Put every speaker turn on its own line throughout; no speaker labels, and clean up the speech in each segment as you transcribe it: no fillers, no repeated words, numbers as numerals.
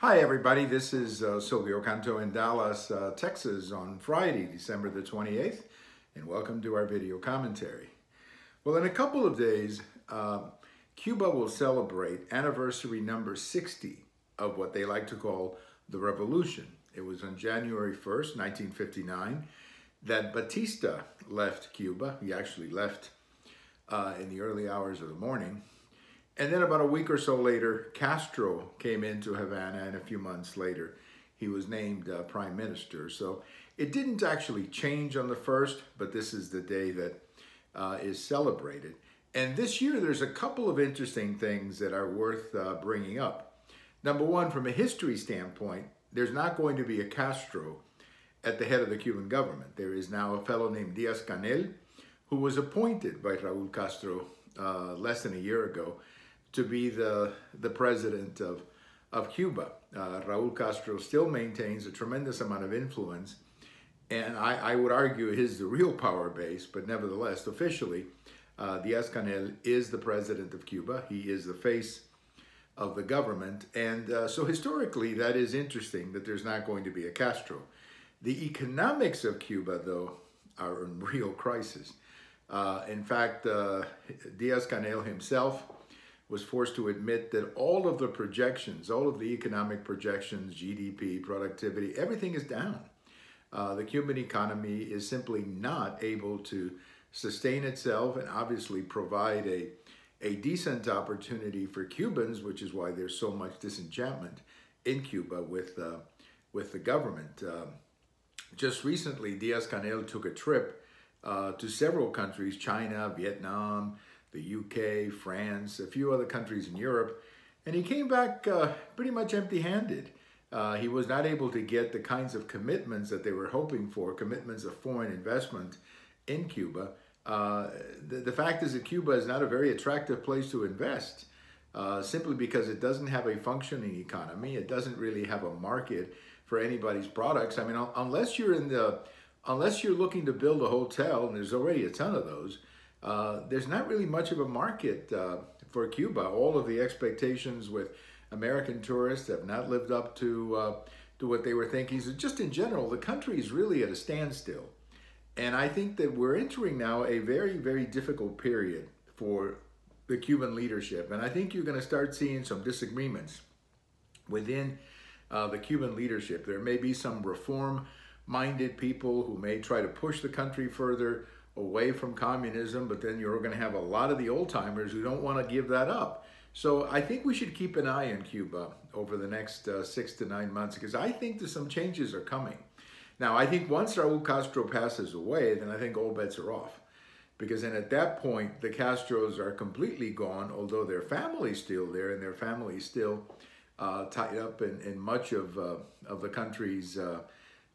Hi everybody, this is Silvio Canto in Dallas, Texas on Friday, December the 28th, and welcome to our video commentary. Well, in a couple of days, Cuba will celebrate anniversary number 60 of what they like to call the revolution. It was on January 1st, 1959, that Batista left Cuba. He actually left in the early hours of the morning. And then about a week or so later, Castro came into Havana, and a few months later, he was named prime minister. So it didn't actually change on the 1st, but this is the day that is celebrated. And this year, there's a couple of interesting things that are worth bringing up. Number one, from a history standpoint, there's not going to be a Castro at the head of the Cuban government. There is now a fellow named Diaz-Canel, who was appointed by Raul Castro less than a year ago to be the president of Cuba. Raul Castro still maintains a tremendous amount of influence, and I would argue is the real power base, but nevertheless, officially, Diaz-Canel is the president of Cuba. He is the face of the government, and so historically, that is interesting that there's not going to be a Castro. The economics of Cuba, though, are in real crisis. In fact, Diaz-Canel himself was forced to admit that all of the projections, all of the economic projections, GDP, productivity, everything is down. The Cuban economy is simply not able to sustain itself and obviously provide a decent opportunity for Cubans, which is why there's so much disenchantment in Cuba with the government. Just recently, Diaz-Canel took a trip to several countries, China, Vietnam, the UK, France, a few other countries in Europe, and he came back pretty much empty-handed. He was not able to get the kinds of commitments that they were hoping for, commitments of foreign investment in Cuba. The fact is that Cuba is not a very attractive place to invest, simply because it doesn't have a functioning economy. It doesn't really have a market for anybody's products. I mean, unless you're looking to build a hotel, and there's already a ton of those, there's not really much of a market for Cuba. All of the expectations with American tourists have not lived up to what they were thinking. So just in general, the country is really at a standstill. And I think that we're entering now a very, very difficult period for the Cuban leadership. And I think you're going to start seeing some disagreements within the Cuban leadership. There may be some reform-minded people who may try to push the country further away from communism, but then you're going to have a lot of the old-timers who don't want to give that up. So I think we should keep an eye on Cuba over the next 6 to 9 months, because I think that some changes are coming. Now, I think once Raul Castro passes away, then I think all bets are off, because then at that point, the Castros are completely gone, although their family's still there, and their family's still tied up in much of the country's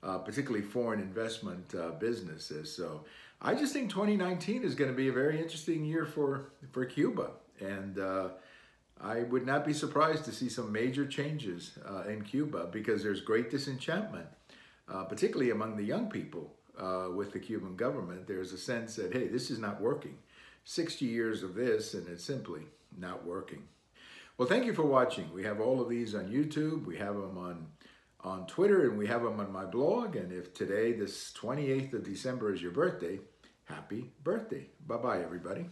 particularly foreign investment businesses. So I just think 2019 is going to be a very interesting year for Cuba. And I would not be surprised to see some major changes in Cuba, because there's great disenchantment, particularly among the young people with the Cuban government. There's a sense that, hey, this is not working. 60 years of this, and it's simply not working. Well, thank you for watching. We have all of these on YouTube. We have them on Twitter, and we have them on my blog. And if today, this 28th of December, is your birthday, happy birthday. Bye-bye, everybody.